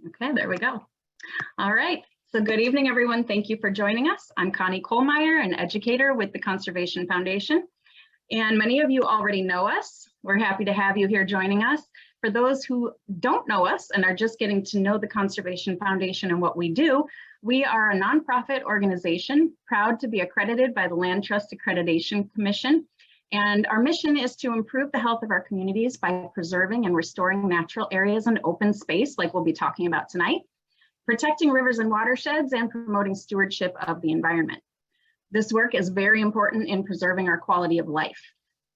Okay, there we go. All right. So good evening, everyone. Thank you for joining us. I'm Connie Kohlmeyer, an educator with the Conservation Foundation. And many of you already know us. We're happy to have you here joining us. For those who don't know us and are just getting to know the Conservation Foundation and what we do, we are a nonprofit organization proud to be accredited by the Land Trust Accreditation Commission. And our mission is to improve the health of our communities by preserving and restoring natural areas and open space, like we'll be talking about tonight, protecting rivers and watersheds, and promoting stewardship of the environment. This work is very important in preserving our quality of life.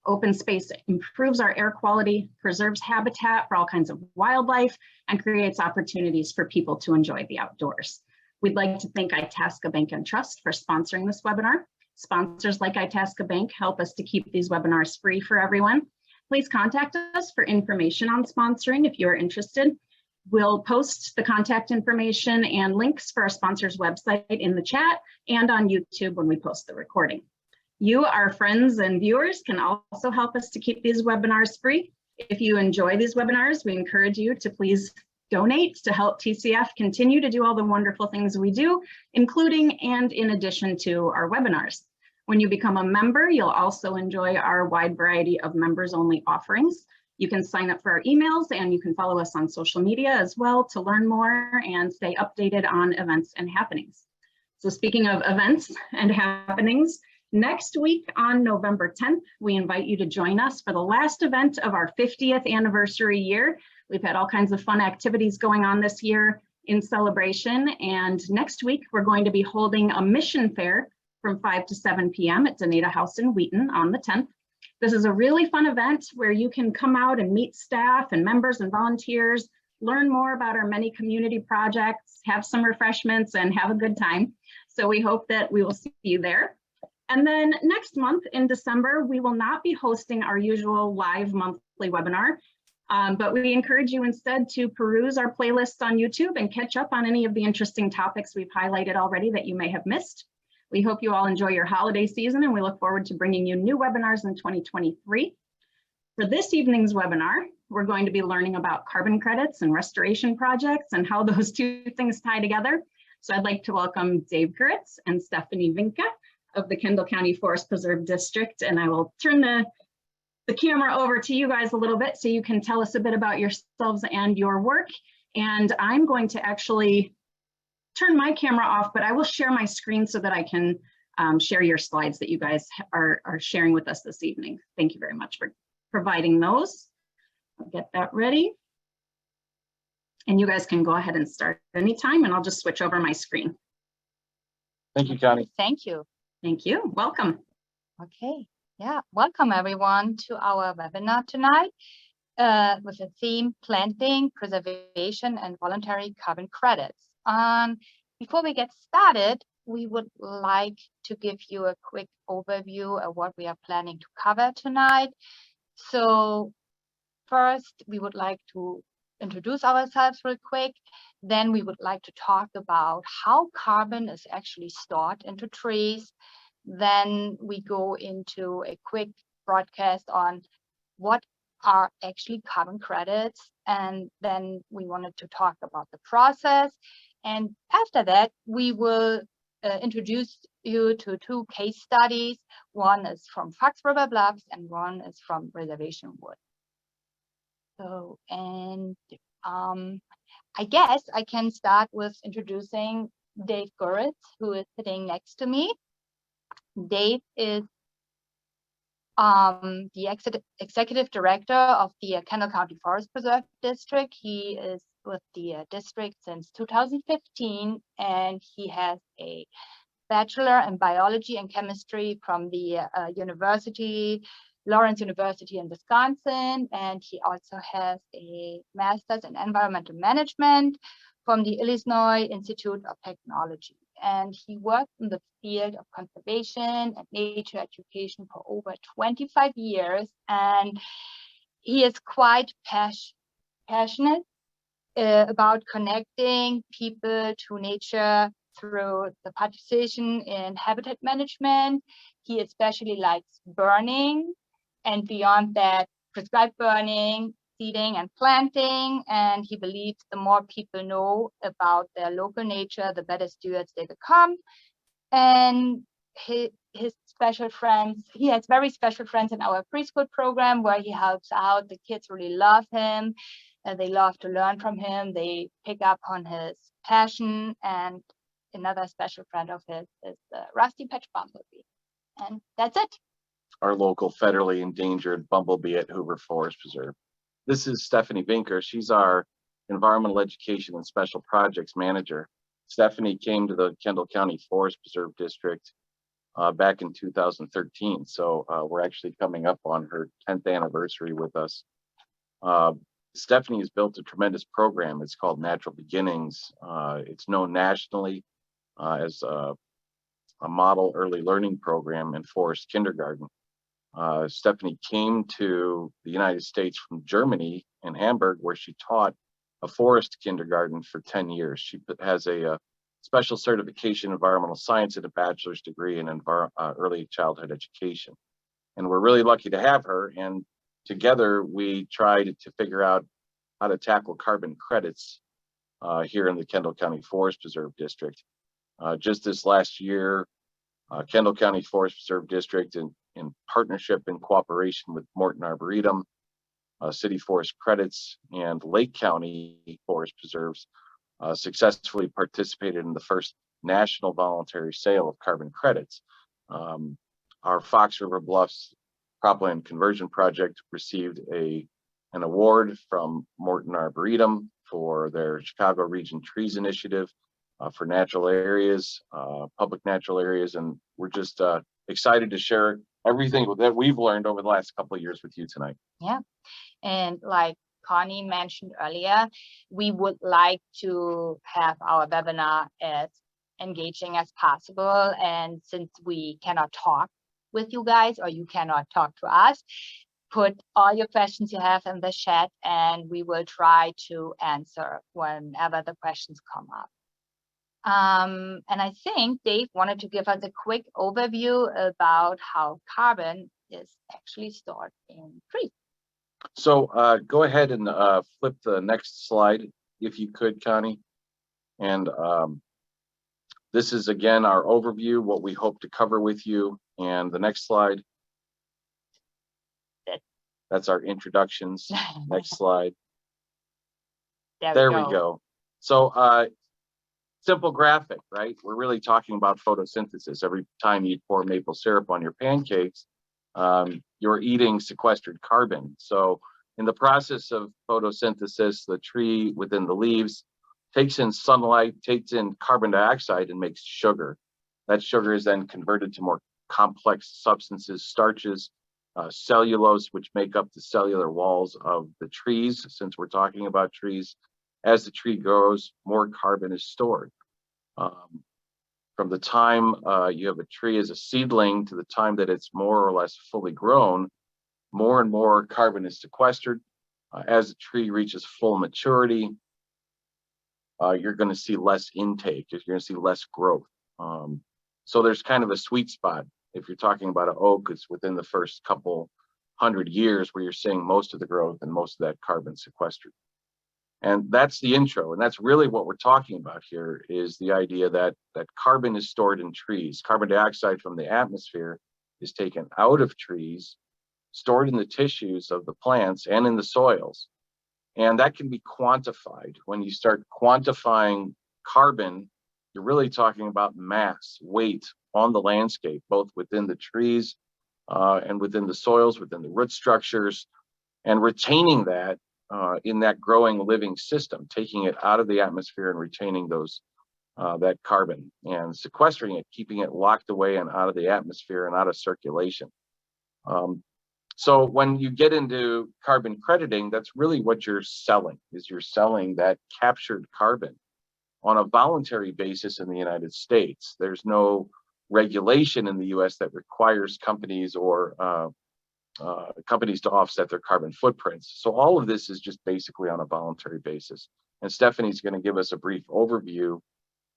Open space improves our air quality, preserves habitat for all kinds of wildlife, and creates opportunities for people to enjoy the outdoors. We'd like to thank Itasca Bank and Trust for sponsoring this webinar. Sponsors like Itasca Bank help us to keep these webinars free for everyone. Please contact us for information on sponsoring if you are interested. We'll post the contact information and links for our sponsors' website in the chat and on YouTube when we post the recording. You, our friends and viewers, can also help us to keep these webinars free. If you enjoy these webinars, we encourage you to please donate to help TCF continue to do all the wonderful things we do, including and in addition to our webinars. When you become a member, you'll also enjoy our wide variety of members-only offerings. You can sign up for our emails and you can follow us on social media as well to learn more and stay updated on events and happenings. So speaking of events and happenings, next week on November 10th, we invite you to join us for the last event of our 50th anniversary year. We've had all kinds of fun activities going on this year in celebration. And next week, we're going to be holding a mission fair from 5 to 7 p.m. at Donata House in Wheaton on the 10th. This is a really fun event where you can come out and meet staff and members and volunteers, learn more about our many community projects, have some refreshments, and have a good time. So we hope that we will see you there. And then next month in December, we will not be hosting our usual live monthly webinar, but we encourage you instead to peruse our playlists on YouTube and catch up on any of the interesting topics we've highlighted already that you may have missed. We hope you all enjoy your holiday season, and we look forward to bringing you new webinars in 2023. For this evening's webinar, we're going to be learning about carbon credits and restoration projects and how those two things tie together. So I'd like to welcome Dave Guritz and Stefanie Wiencke of the Kendall County Forest Preserve District, and I will turn the camera over to you guys a little bit so you can tell us a bit about yourselves and your work. And I'm going to actually turn my camera off, but I will share my screen so that I can share your slides that you guys are sharing with us this evening. Thank you very much for providing those. I'll get that ready. And you guys can go ahead and start anytime, and I'll just switch over my screen. Thank you, Connie. Thank you. Thank you. Welcome. Okay. Yeah. Welcome, everyone, to our webinar tonight with the theme Planting, Preservation, and Voluntary Carbon Credits. Before we get started, we would like to give you a quick overview of what we are planning to cover tonight. So first, we would like to introduce ourselves real quick. Then we would like to talk about how carbon is actually stored into trees. Then we go into a quick broadcast on what are actually carbon credits. And then we wanted to talk about the process. And after that, we will introduce you to two case studies. One is from Fox River Bluffs and one is from Reservation Wood. So, and I guess I can start with introducing Dave Guritz, who is sitting next to me. Dave is the executive director of the Kendall County Forest Preserve District. He is with the district since 2015, and he has a bachelor in biology and chemistry from the Lawrence University in Wisconsin, and he also has a master's in environmental management from the Illinois Institute of Technology. And he worked in the field of conservation and nature education for over 25 years, and he is quite passionate about connecting people to nature through the participation in habitat management. He especially likes burning, and beyond that, prescribed burning, seeding and planting, and he believes the more people know about their local nature, the better stewards they become. And his special friends, he has very special friends in our preschool program where he helps out. The kids really love him. They love to learn from him. They pick up on his passion. And another special friend of his is the rusty patch bumblebee. And that's it. Our local federally endangered bumblebee at Hoover Forest Preserve. This is Stefanie Wiencke. She's our environmental education and special projects manager. Stefanie came to the Kendall County Forest Preserve District back in 2013. So we're actually coming up on her 10th anniversary with us. Stefanie has built a tremendous program. It's called Natural Beginnings. It's known nationally as a model early learning program in forest kindergarten. Stefanie came to the United States from Germany in Hamburg, where she taught a forest kindergarten for 10 years. She has a special certification in environmental science and a bachelor's degree in early childhood education. And we're really lucky to have her. And together we tried to figure out how to tackle carbon credits here in the Kendall County Forest Preserve District. Just this last year, Kendall County Forest Preserve District, in partnership and cooperation with Morton Arboretum, City Forest Credits, and Lake County Forest Preserves, successfully participated in the first national voluntary sale of carbon credits. Our Fox River Bluffs cropland conversion project received an award from Morton Arboretum for their Chicago Region Trees Initiative for natural areas, public natural areas, and we're just excited to share everything that we've learned over the last couple of years with you tonight. Yeah, and like Connie mentioned earlier, we would like to have our webinar as engaging as possible. And since we cannot talk with you guys, or you cannot talk to us, put all your questions you have in the chat and we will try to answer whenever the questions come up. And I think Dave wanted to give us a quick overview about how carbon is actually stored in trees. So go ahead and flip the next slide, if you could, Connie. And this is, again, our overview, what we hope to cover with you. And the next slide. That's our introductions. Next slide. There we go. So simple graphic, right? We're really talking about photosynthesis. Every time you pour maple syrup on your pancakes, you're eating sequestered carbon. So in the process of photosynthesis, the tree within the leaves takes in sunlight, takes in carbon dioxide, and makes sugar. That sugar is then converted to more complex substances, starches, cellulose, which make up the cellular walls of the trees. Since we're talking about trees, as the tree grows, more carbon is stored. From the time you have a tree as a seedling to the time that it's more or less fully grown, more and more carbon is sequestered. As the tree reaches full maturity, you're going to see less intake. You're going to see less growth. So there's kind of a sweet spot. If you're talking about an oak, it's within the first couple 100 years where you're seeing most of the growth and most of that carbon sequestered. And that's the intro. And that's really what we're talking about here, is the idea that carbon is stored in trees. Carbon dioxide from the atmosphere is taken out of trees, stored in the tissues of the plants and in the soils. And that can be quantified. When you start quantifying carbon, you're really talking about mass, weight on the landscape, both within the trees and within the soils, within the root structures, and retaining that in that growing living system, taking it out of the atmosphere and retaining those that carbon and sequestering it, keeping it locked away and out of the atmosphere and out of circulation. So when you get into carbon crediting, that's really what you're selling, is you're selling that captured carbon on a voluntary basis in the United States. There's no regulation in the US that requires companies or companies to offset their carbon footprints. So all of this is just basically on a voluntary basis. And Stefanie's going to give us a brief overview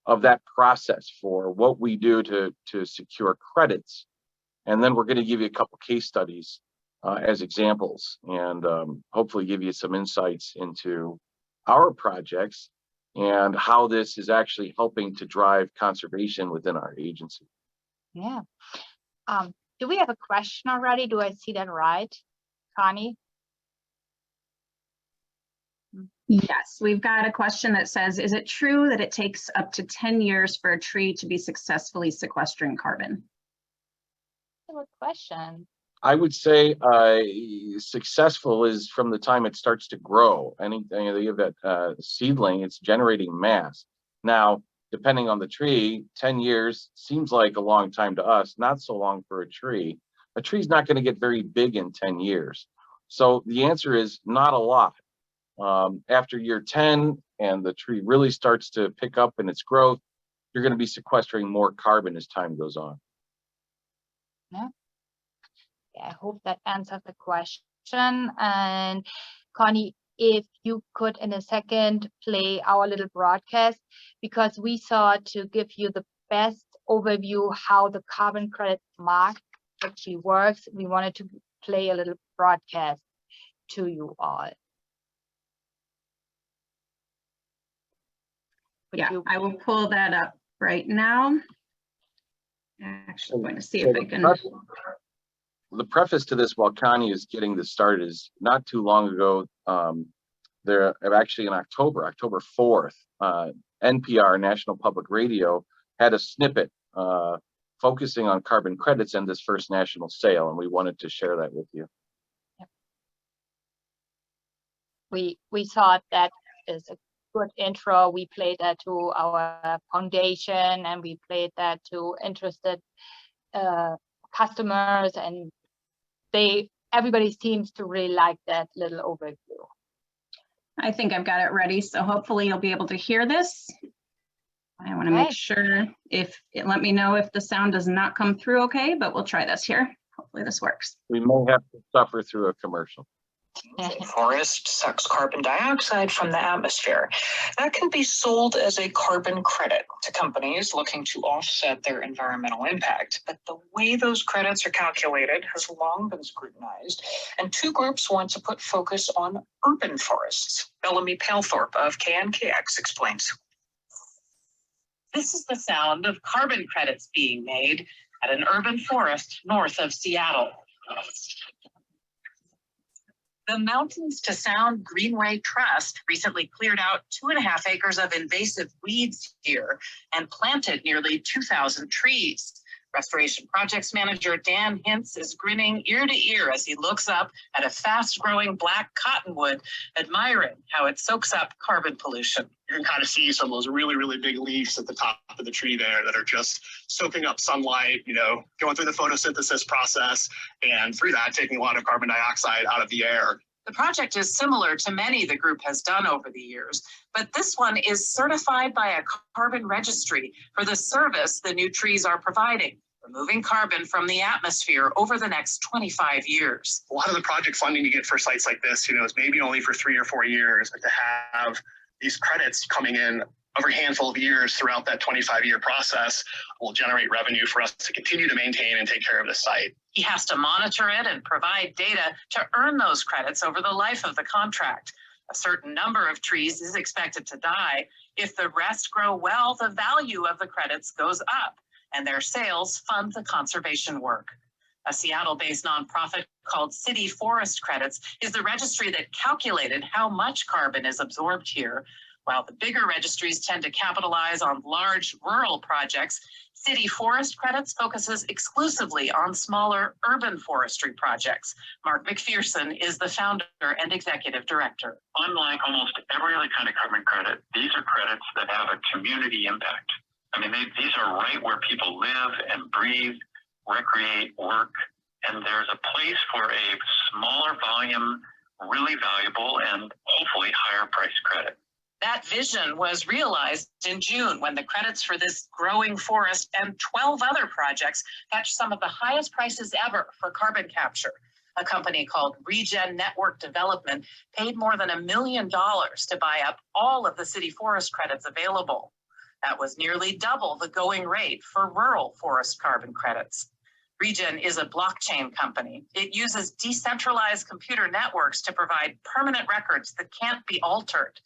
of that process for what we do to secure credits. And then we're going to give you a couple case studies as examples, and hopefully give you some insights into our projects and how this is actually helping to drive conservation within our agency. Yeah. Do we have a question already? Do I see that right, Connie? Yes, we've got a question that says, is it true that it takes up to 10 years for a tree to be successfully sequestering carbon? Good question. I would say successful is from the time it starts to grow. Anything you have that seedling, it's generating mass. Now, depending on the tree, 10 years seems like a long time to us, not so long for a tree. A tree's not going to get very big in 10 years. So the answer is not a lot. After year 10 and the tree really starts to pick up in its growth, you're going to be sequestering more carbon as time goes on. Yeah. I hope that answers the question. And Connie, if you could in a second play our little broadcast, because we thought to give you the best overview how the carbon credit market actually works, we wanted to play a little broadcast to you all. I will pull that up right now. I'm actually going to see if I can. The preface to this, while Connie is getting this started, is not too long ago, there actually in October 4th, NPR, National Public Radio, had a snippet focusing on carbon credits and this first national sale, and we wanted to share that with you. We thought that is a good intro. We played that to our foundation, and we played that to interested customers, and everybody seems to really like that little overview. I think I've got it ready, so hopefully you'll be able to hear this. I want to make sure let me know if the sound does not come through okay, but we'll try this here. Hopefully this works. We may have to suffer through a commercial. A forest sucks carbon dioxide from the atmosphere. That can be sold as a carbon credit to companies looking to offset their environmental impact. But the way those credits are calculated has long been scrutinized, and two groups want to put focus on urban forests. Bellamy Palethorpe of KNKX explains. This is the sound of carbon credits being made at an urban forest north of Seattle. The Mountains to Sound Greenway Trust recently cleared out 2.5 acres of invasive weeds here and planted nearly 2,000 trees. Restoration Projects Manager Dan Hintz is grinning ear to ear as he looks up at a fast-growing black cottonwood, admiring how it soaks up carbon pollution. You can kind of see some of those really, really big leaves at the top of the tree there that are just soaking up sunlight, going through the photosynthesis process, and through that, taking a lot of carbon dioxide out of the air. The project is similar to many the group has done over the years, but this one is certified by a carbon registry for the service the new trees are providing, removing carbon from the atmosphere over the next 25 years. A lot of the project funding you get for sites like this, is maybe only for 3 or 4 years, but to have these credits coming in over a handful of years throughout that 25-year process will generate revenue for us to continue to maintain and take care of the site. He has to monitor it and provide data to earn those credits over the life of the contract. A certain number of trees is expected to die. If the rest grow well, the value of the credits goes up, and their sales fund the conservation work. A Seattle-based nonprofit called City Forest Credits is the registry that calculated how much carbon is absorbed here. While the bigger registries tend to capitalize on large rural projects, City Forest Credits focuses exclusively on smaller urban forestry projects. Mark McPherson is the founder and executive director. Unlike almost every other kind of carbon credit, these are credits that have a community impact. These are right where people live and breathe, recreate, work, and there's a place for a smaller volume, really valuable, and hopefully higher price credit. That vision was realized in June when the credits for this growing forest and 12 other projects fetched some of the highest prices ever for carbon capture. A company called Regen Network Development paid more than $1 million to buy up all of the city forest credits available. That was nearly double the going rate for rural forest carbon credits. Regen is a blockchain company. It uses decentralized computer networks to provide permanent records that can't be altered.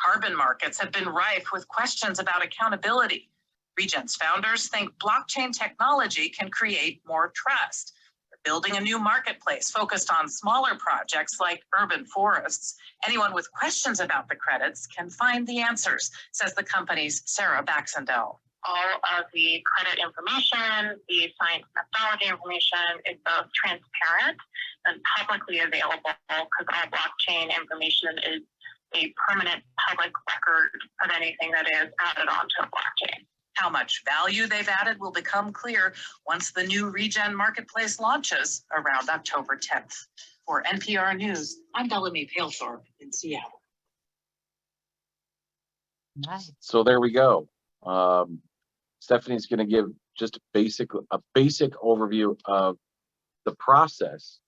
Carbon markets have been rife with questions about accountability. Regen's founders think blockchain technology can create more trust. They're building a new marketplace focused on smaller projects like urban forests. Anyone with questions about the credits can find the answers, says the company's Sarah Baxendale. All of the credit information, the science methodology information is both transparent and publicly available because all blockchain information is a permanent public record of anything that is added onto a blockchain. How much value they've added will become clear once the new Regen marketplace launches around October 10th. For NPR News, I'm Bellamy Palethorpe in Seattle. Nice. So there we go. Stefanie's going to give just a basic overview of the process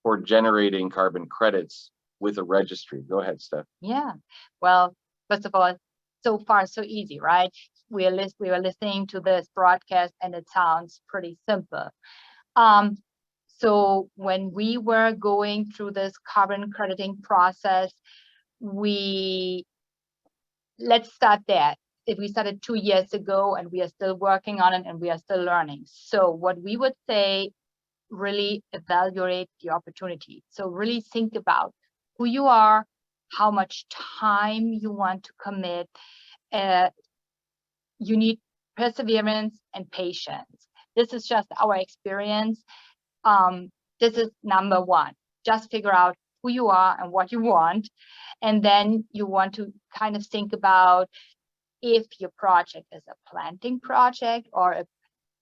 for generating carbon credits with a registry. Go ahead, Steph. Yeah. Well, first of all, so far so easy, right? We were listening to this broadcast and it sounds pretty simple. So when we were going through this carbon crediting process, let's start there. If we started 2 years ago and we are still working on it and we are still learning. So what we would say, really evaluate the opportunity. So really think about who you are, how much time you want to commit. You need perseverance and patience. This is just our experience. This is number one. Just figure out who you are and what you want. And then you want to kind of think about if your project is a planting project or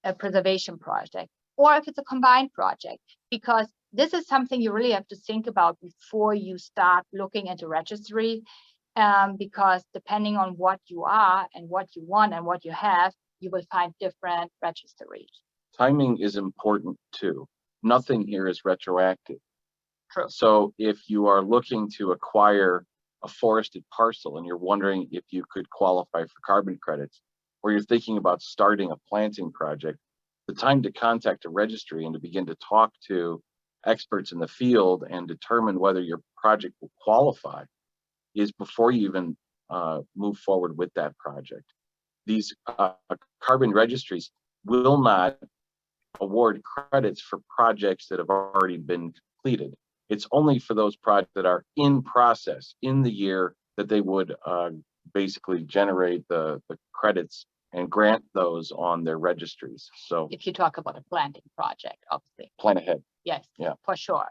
a preservation project, or if it's a combined project, because this is something you really have to think about before you start looking into registry, because depending on what you are and what you want and what you have, you will find different registries. Timing is important too. Nothing here is retroactive. True. So if you are looking to acquire a forested parcel and you're wondering if you could qualify for carbon credits, or you're thinking about starting a planting project, the time to contact a registry and to begin to talk to experts in the field and determine whether your project will qualify is before you even move forward with that project. These carbon registries will not award credits for projects that have already been completed. It's only for those projects that are in process in the year that they would basically generate the credits and grant those on their registries. So If you talk about a planting project, obviously. plan ahead. Yes, Yeah. for sure.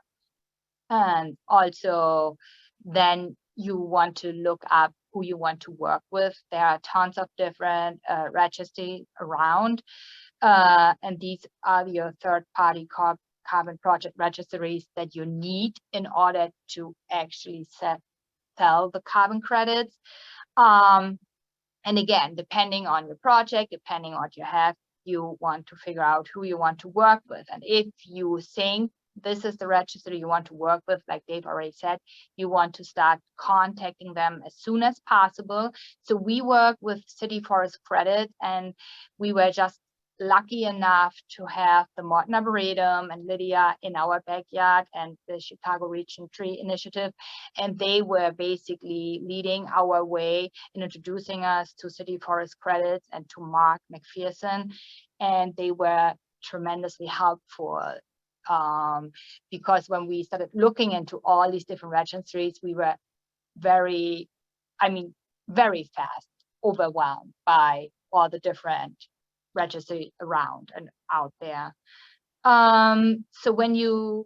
And also then you want to look up who you want to work with. There are tons of different registries around, and these are your third-party carbon project registries that you need in order to actually sell the carbon credits. And again, depending on your project, depending on what you have, you want to figure out who you want to work with. And if you think this is the registry you want to work with, like Dave already said, you want to start contacting them as soon as possible. So we work with City Forest Credit, and we were just lucky enough to have the Morton Arboretum and Lydia in our backyard and the Chicago Region Tree Initiative. And they were basically leading our way in introducing us to City Forest Credits and to Mark McPherson. And they were tremendously helpful because when we started looking into all these different registries, we were very fast overwhelmed by all the different registry around and out there. So when you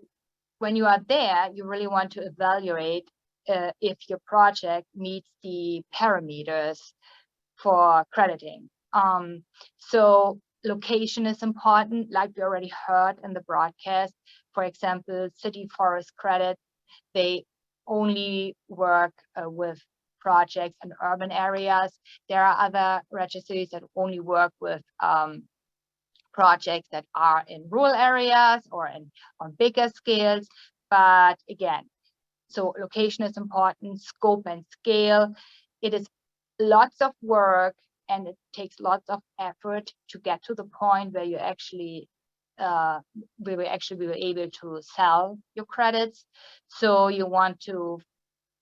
are there, you really want to evaluate if your project meets the parameters for crediting. So location is important, like we already heard in the broadcast. For example, City Forest Credit, they only work with projects in urban areas. There are other registries that only work with projects that are in rural areas or on bigger scales. But again, so location is important, scope and scale. It is lots of work and it takes lots of effort to get to the point where you actually we were able to sell your credits. So you want to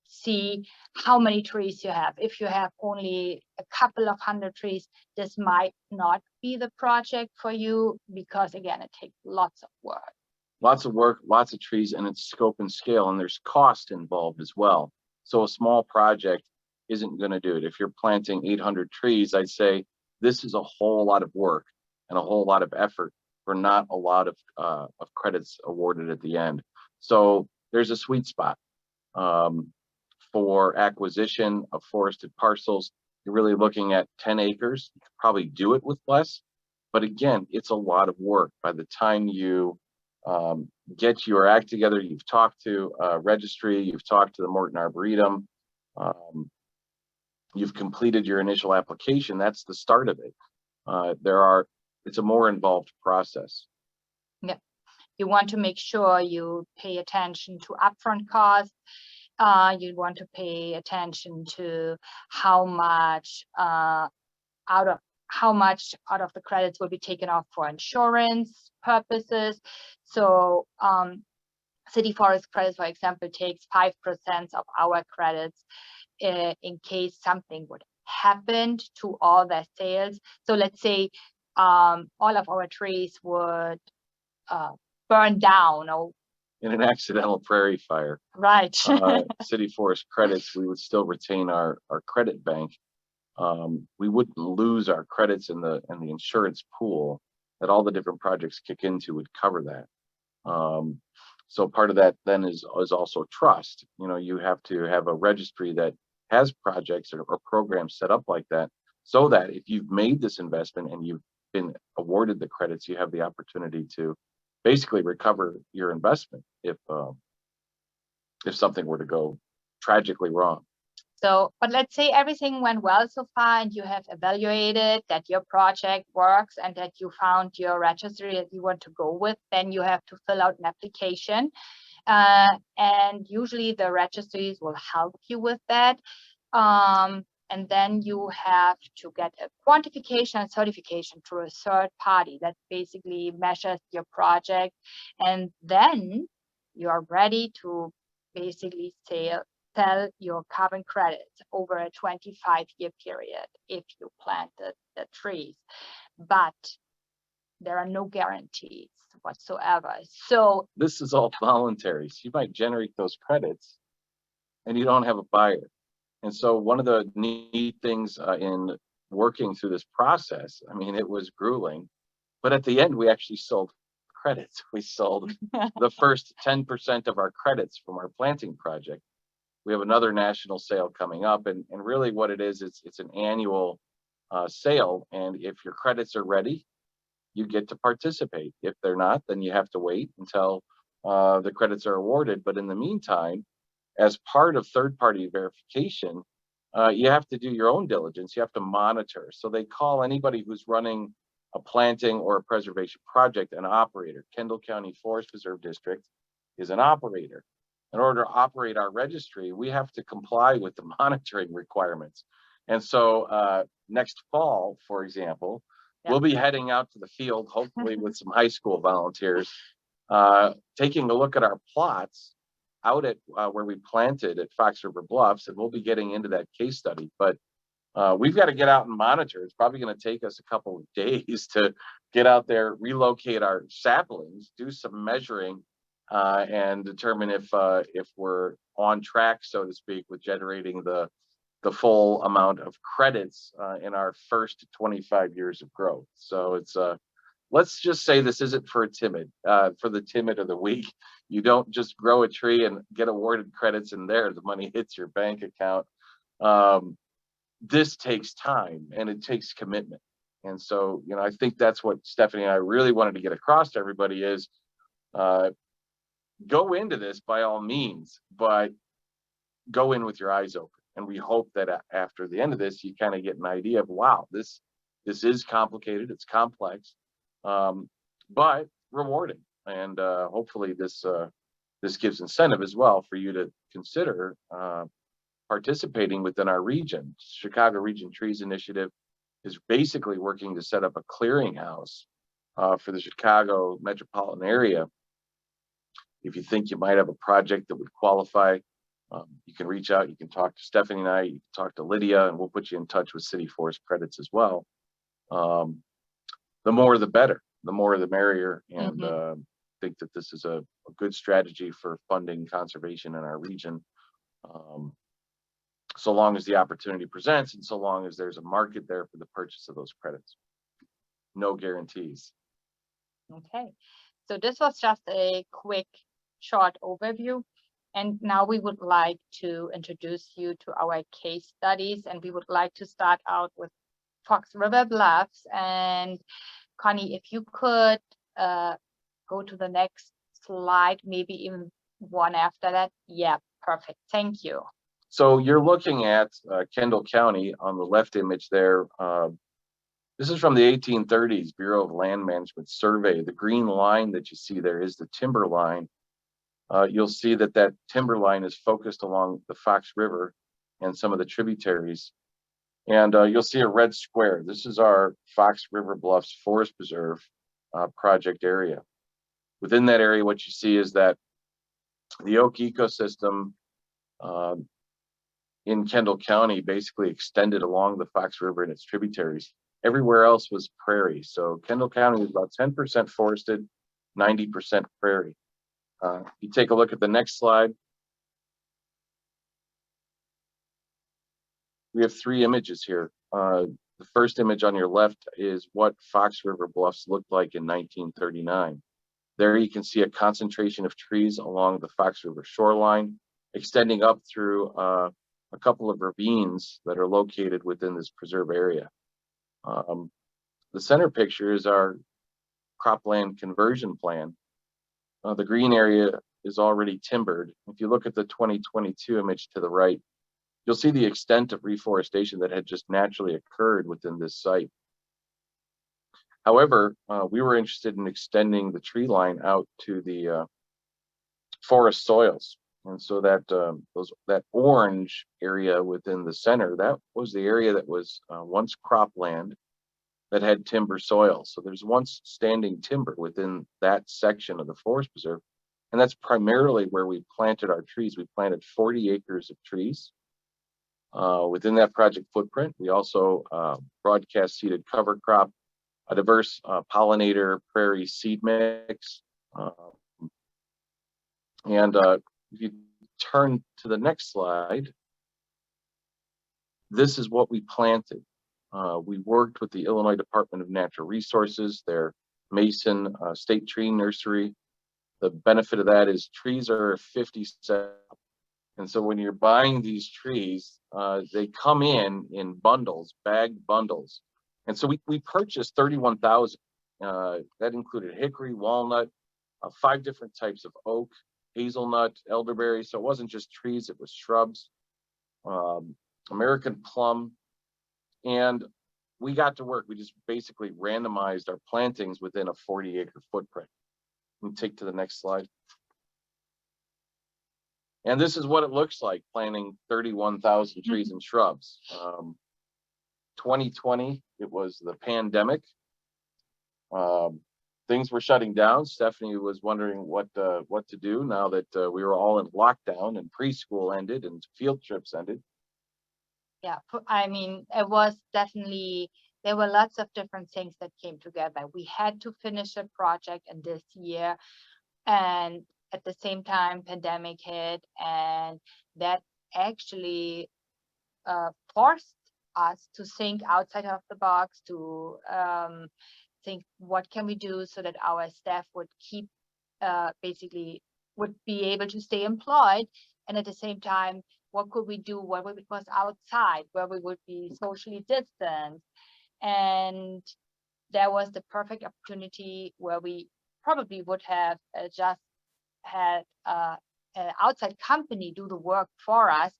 see how many trees you have. If you have only a couple of 100 trees, this might not be the project for you, because again, it takes lots of work. Lots of work, lots of trees, and it's scope and scale, and there's cost involved as well. So a small project isn't going to do it. If you're planting 800 trees, I'd say this is a whole lot of work and a whole lot of effort for not a lot of credits awarded at the end. So there's a sweet spot for acquisition of forested parcels. You're really looking at 10 acres. You could probably do it with less, but again, it's a lot of work. By the time you get your act together, you've talked to registry, you've talked to the Morton Arboretum, you've completed your initial application. That's the start of it. It's a more involved process. Yeah, you want to make sure you pay attention to upfront costs. You want to pay attention to how much out of the credits will be taken off for insurance purposes. So city forest credits, for example, takes 5% of our credits in case something would happen to all their sales. So let's say all of our trees would burn down, or in an accidental prairie fire, right? City forest credits, we would still retain our credit bank. We wouldn't lose our credits in the insurance pool that all the different projects kick into would cover that. So part of that then is also trust. You know, you have to have a registry that has projects or programs set up like that, so that if you've made this investment and you've been awarded the credits, you have the opportunity to basically recover your investment if something were to go tragically wrong. So, but let's say everything went well so far, and you have evaluated that your project works and that you found your registry that you want to go with, then you have to fill out an application. And usually the registries will help you with that. And then you have to get a quantification and certification through a third party that basically measures your project. And then you are ready to basically sell your carbon credits over a 25-year period if you planted the trees. But there are no guarantees whatsoever. So this is all voluntary. So you might generate those credits and you don't have a buyer. And so one of the neat things in working through this process, I mean, it was grueling, but at the end, we actually sold credits. We sold the first 10% of our credits from our planting project. We have another national sale coming up, and really what it is, it's an annual sale. And if your credits are ready, you get to participate. If they're not, then you have to wait until the credits are awarded. But in the meantime, as part of third-party verification, you have to do your own diligence. You have to monitor. So they call anybody who's running a planting or a preservation project an operator. Kendall County Forest Preserve District is an operator. In order to operate our registry, we have to comply with the monitoring requirements. And so next fall, for example, we'll be heading out to the field, hopefully with some high school volunteers, taking a look at our plots out at where we planted at Fox River Bluffs, and we'll be getting into that case study. But we've got to get out and monitor. It's probably going to take us a couple of days to get out there, relocate our saplings, do some measuring, and determine if we're on track, so to speak, with generating the full amount of credits in our first 25 years of growth. So it's let's just say this isn't for the timid or the weak. You don't just grow a tree and get awarded credits and there the money hits your bank account. This takes time and it takes commitment. And so, you know, I think that's what Stefanie and I really wanted to get across to everybody is go into this by all means, but go in with your eyes open. And we hope that after the end of this, you kind of get an idea of, wow, this is complicated, it's complex, but rewarding. And hopefully this gives incentive as well for you to consider participating within our region. Chicago Region Trees Initiative is basically working to set up a clearinghouse for the Chicago metropolitan area. If you think you might have a project that would qualify, you can reach out. You can talk to Stefanie and I. You can talk to Lydia, and we'll put you in touch with City Forest Credits as well. The more the better, the more the merrier, and think that this is a good strategy for funding conservation in our region, so long as the opportunity presents and so long as there's a market there for the purchase of those credits. No guarantees. Okay, so this was just a quick short overview, and now we would like to introduce you to our case studies, and we would like to start out with Fox River Bluffs. And Connie, if you could go to the next slide, maybe even one after that. Yeah, perfect. Thank you. So you're looking at Kendall County on the left image there. This is from the 1830s Bureau of Land Management survey. The green line that you see there is the timber line. You'll see that that timber line is focused along the Fox River and some of the tributaries. And you'll see a red square. This is our Fox River Bluffs Forest Preserve project area. Within that area, what you see is that the oak ecosystem in Kendall County basically extended along the Fox River and its tributaries. Everywhere else was prairie. So Kendall County is about 10% forested, 90% prairie. If you take a look at the next slide, we have three images here. The first image on your left is what Fox River Bluffs looked like in 1939. There you can see a concentration of trees along the Fox River shoreline, extending up through a couple of ravines that are located within this preserve area. The center picture is our cropland conversion plan. The green area is already timbered. If you look at the 2022 image to the right, you'll see the extent of reforestation that had just naturally occurred within this site. However, we were interested in extending the tree line out to the forest soils. And so that that orange area within the center, that was the area that was once cropland that had timber soil. So there's once standing timber within that section of the forest preserve. And that's primarily where we planted our trees. We planted 40 acres of trees within that project footprint. We also broadcast seeded cover crop, a diverse pollinator prairie seed mix. If you turn to the next slide, this is what we planted. We worked with the Illinois Department of Natural Resources, their Mason State Tree Nursery. The benefit of that is trees are 50 cents. And so when you're buying these trees, they come in bundles, bagged bundles. And so we purchased 31,000. That included hickory, walnut, 5 different types of oak, hazelnut, elderberry. So it wasn't just trees, it was shrubs, American plum. And we got to work. We just basically randomized our plantings within a 40-acre footprint. We take to the next slide. And this is what it looks like, planting 31,000 trees and shrubs. 2020, it was the pandemic. Things were shutting down. Stefanie was wondering what to do now that we were all in lockdown and preschool ended and field trips ended. Yeah, I mean, it was definitely, there were lots of different things that came together. We had to finish a project in this year, and at the same time, pandemic hit, and that actually forced us to think outside of the box, to think what can we do so that our staff would keep, basically would be able to stay employed, and at the same time, what could we do where it was outside, where we would be socially distanced. And there was the perfect opportunity where we probably would have just had an outside company do the work for us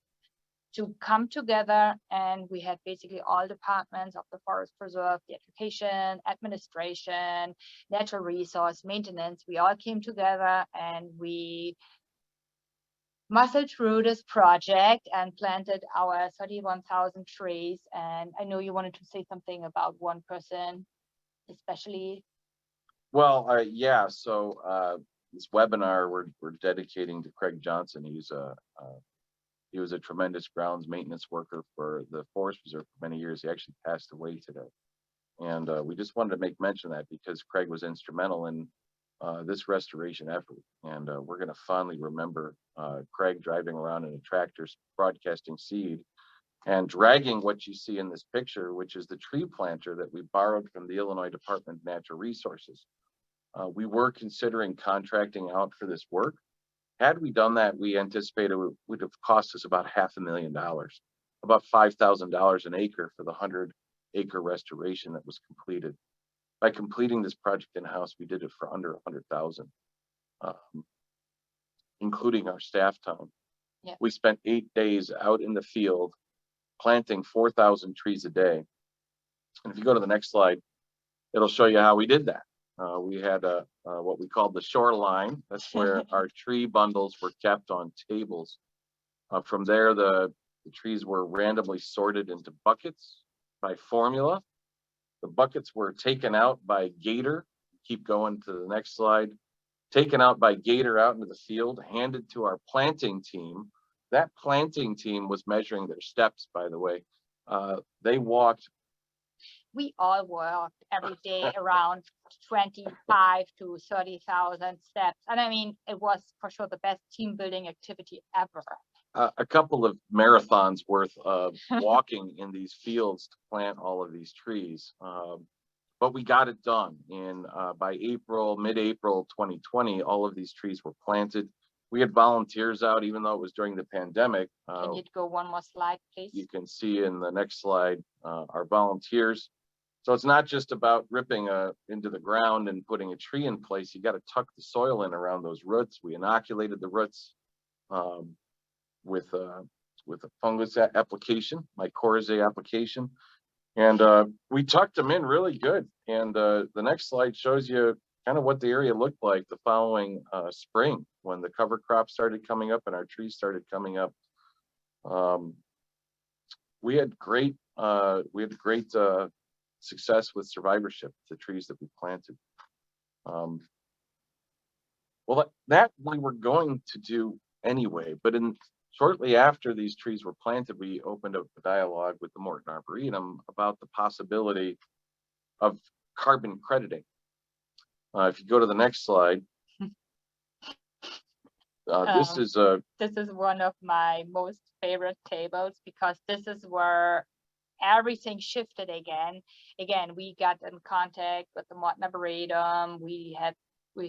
to come together. And we had basically all departments of the forest preserve, the education, administration, natural resource, maintenance. We all came together and we muscled through this project and planted our 31,000 trees. And I know you wanted to say something about one person, especially. Well, yeah. So this webinar we're dedicating to Craig Johnson. He was a tremendous grounds maintenance worker for the Forest Reserve for many years. He actually passed away today, and we just wanted to make mention of that because Craig was instrumental in this restoration effort, and we're going to fondly remember Craig driving around in a tractor broadcasting seed and dragging what you see in this picture, which is the tree planter that we borrowed from the Illinois Department of Natural Resources. We were considering contracting out for this work. Had we done that, we anticipated it would have cost us about $500,000, about $5,000 an acre for the 100-acre restoration that was completed. By completing this project in-house, we did it for under 100,000, including our staff time. Yeah. We spent 8 days out in the field planting 4,000 trees a day. And if you go to the next slide, it'll show you how we did that. We had what we called the shoreline. That's where our tree bundles were kept on tables. From there, the trees were randomly sorted into buckets by formula. The buckets were taken out by gator. Keep going to the next slide. Taken out by gator out into the field, handed to our planting team. That planting team was measuring their steps, by the way. They walked. We all walked every day around 25 to 30,000 steps. And I mean, it was for sure the best team building activity ever. A couple of marathons worth of walking in these fields to plant all of these trees. But we got it done. By mid-April 2020, all of these trees were planted. We had volunteers out, even though it was during the pandemic. Can you go one more slide, please? You can see in the next slide, our volunteers. So it's not just about ripping into the ground and putting a tree in place. You got to tuck the soil in around those roots. We inoculated the roots with a fungus application, mycorrhizae application, and we tucked them in really good. And the next slide shows you kind of what the area looked like the following spring when the cover crop started coming up and our trees started coming up. We had great success with survivorship, the trees that we planted. Well, that we were going to do anyway, but shortly after these trees were planted, we opened up a dialogue with the Morton Arboretum about the possibility of carbon crediting. If you go to the next slide, this is one of my most favorite tables because this is where everything shifted again. We got in contact with the Morton Arboretum. We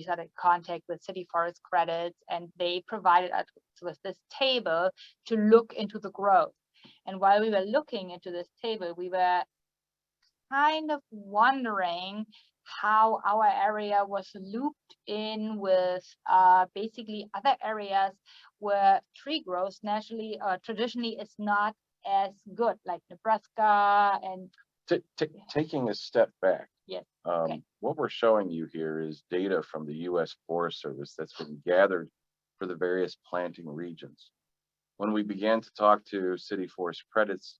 started contact with City Forest Credits, and they provided us with this table to look into the growth. And while we were looking into this table, we were kind of wondering how our area was looped in with basically other areas where tree growth naturally or traditionally is not as good, like Nebraska. And taking a step back. Yes. Okay. What we're showing you here is data from the U.S. Forest Service that's been gathered for the various planting regions. When we began to talk to City Forest Credits,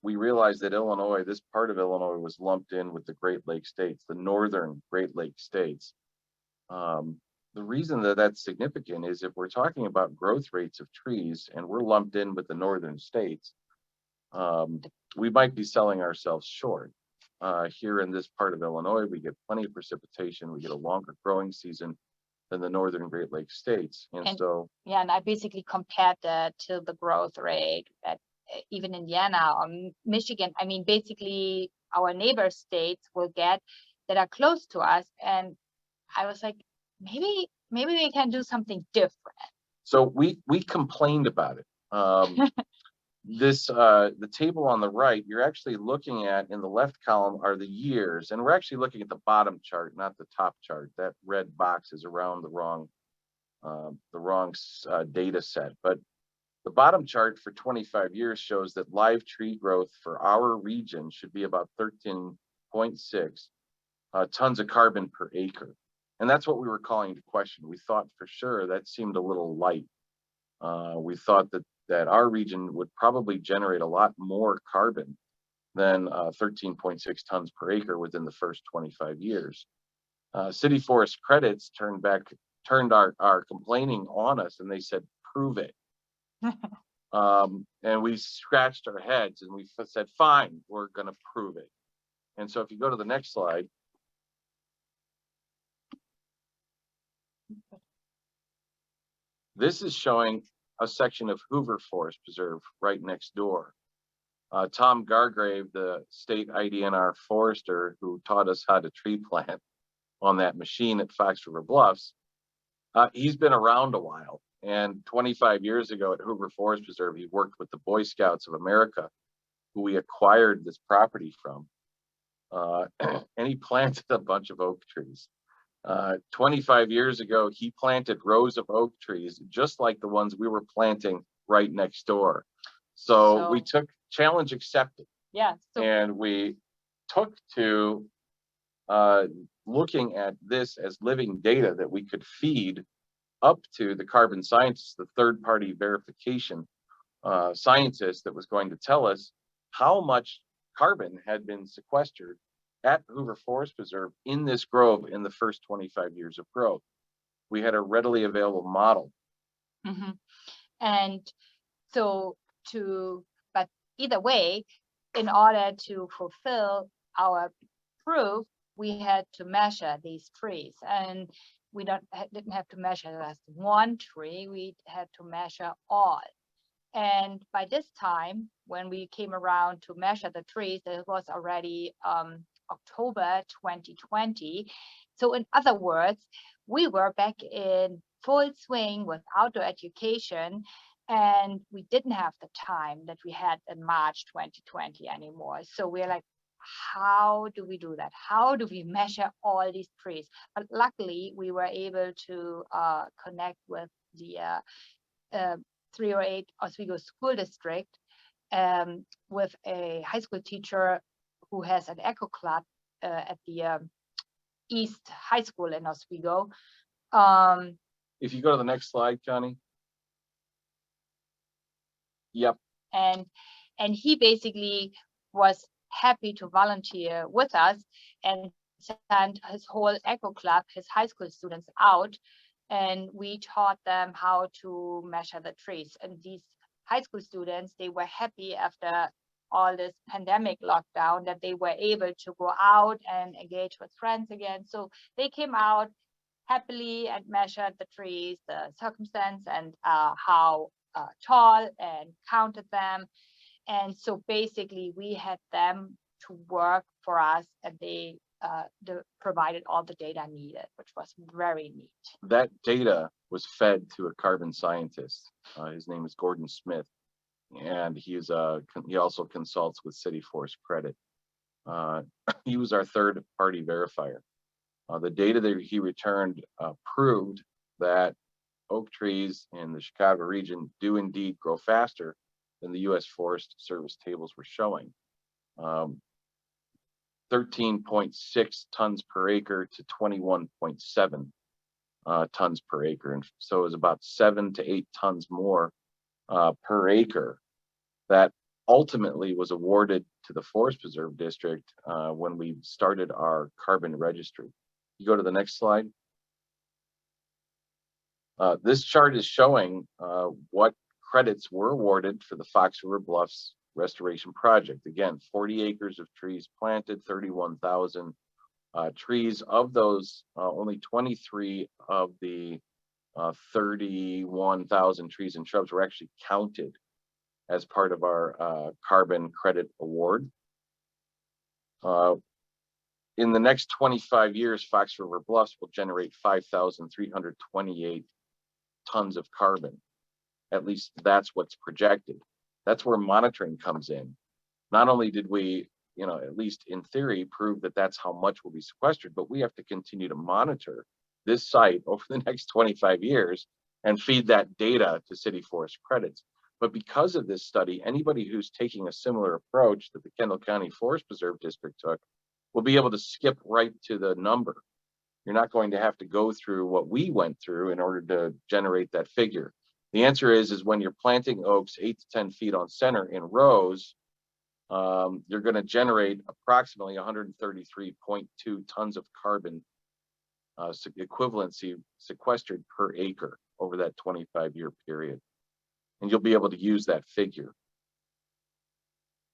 we realized that Illinois, this part of Illinois, was lumped in with the Great Lakes states, the northern Great Lakes states. The reason that that's significant is if we're talking about growth rates of trees and we're lumped in with the northern states, we might be selling ourselves short. Here in this part of Illinois, we get plenty of precipitation. We get a longer growing season than the northern Great Lakes states. And so, yeah, and I basically compared that to the growth rate that even Indiana or Michigan, I mean, basically our neighbor states will get that are close to us. And I was like, maybe we can do something different. So we complained about it. The table on the right, you're actually looking at in the left column are the years, and we're actually looking at the bottom chart, not the top chart. That red box is around the wrong data set. But the bottom chart for 25 years shows that live tree growth for our region should be about 13.6 tons of carbon per acre. And that's what we were calling into question. We thought for sure that seemed a little light. We thought that our region would probably generate a lot more carbon than 13.6 tons per acre within the first 25 years. City forest credits turned our complaining on us, and they said, prove it. And we scratched our heads and we said, fine, we're going to prove it. And so if you go to the next slide, this is showing a section of Hoover Forest Preserve right next door. Tom Gargrave, the state IDNR forester who taught us how to tree plant on that machine at Fox River Bluffs, he's been around a while. And 25 years ago at Hoover Forest Preserve, he worked with the Boy Scouts of America, who we acquired this property from. And he planted a bunch of oak trees. 25 years ago, he planted rows of oak trees, just like the ones we were planting right next door. So we took challenge accepted. Yeah. And we took to looking at this as living data that we could feed up to the carbon scientists, the third-party verification scientist that was going to tell us how much carbon had been sequestered at Hoover Forest Preserve in this grove in the first 25 years of growth. We had a readily available model. Mm-hmm. And so but either way, in order to fulfill our proof, we had to measure these trees, and we didn't have to measure just one tree, we had to measure all. And by this time, when we came around to measure the trees, it was already October 2020. So in other words, we were back in full swing with outdoor education, and we didn't have the time that we had in March 2020 anymore. So we're like, how do we do that? How do we measure all these trees? But luckily, we were able to connect with the 308 Oswego School District with a high school teacher who has an eco club at the East High School in Oswego. If you go to the next slide, Connie. Yep. And he basically was happy to volunteer with us and sent his whole eco club, his high school students out, and we taught them how to measure the trees. And these high school students, they were happy after all this pandemic lockdown that they were able to go out and engage with friends again. So they came out happily and measured the trees, the circumstance, and how tall, and counted them. And so basically we had them to work for us, and they provided all the data needed, which was very neat. That data was fed to a carbon scientist. His name is Gordon Smith, and he also consults with City Forest Credit. He was our third-party verifier. The data that he returned proved that oak trees in the Chicago region do indeed grow faster than the U.S. Forest Service tables were showing. 13.6 tons per acre to 21.7 tons per acre. And so it was about 7 to 8 tons more per acre that ultimately was awarded to the Forest Preserve District when we started our carbon registry. You go to the next slide. This chart is showing what credits were awarded for the Fox River Bluffs restoration project. Again, 40 acres of trees planted, 31,000 trees. Of those, only 23 of the 31,000 trees and shrubs were actually counted as part of our carbon credit award. In the next 25 years, Fox River Bluffs will generate 5,328 tons of carbon. At least that's what's projected. That's where monitoring comes in. Not only did we, at least in theory, prove that that's how much will be sequestered, but we have to continue to monitor this site over the next 25 years and feed that data to City Forest Credits. But because of this study, anybody who's taking a similar approach that the Kendall County Forest Preserve District took will be able to skip right to the number. You're not going to have to go through what we went through in order to generate that figure. The answer is when you're planting oaks 8 to 10 feet on center in rows, you're going to generate approximately 133.2 tons of carbon equivalency sequestered per acre over that 25-year period. And you'll be able to use that figure.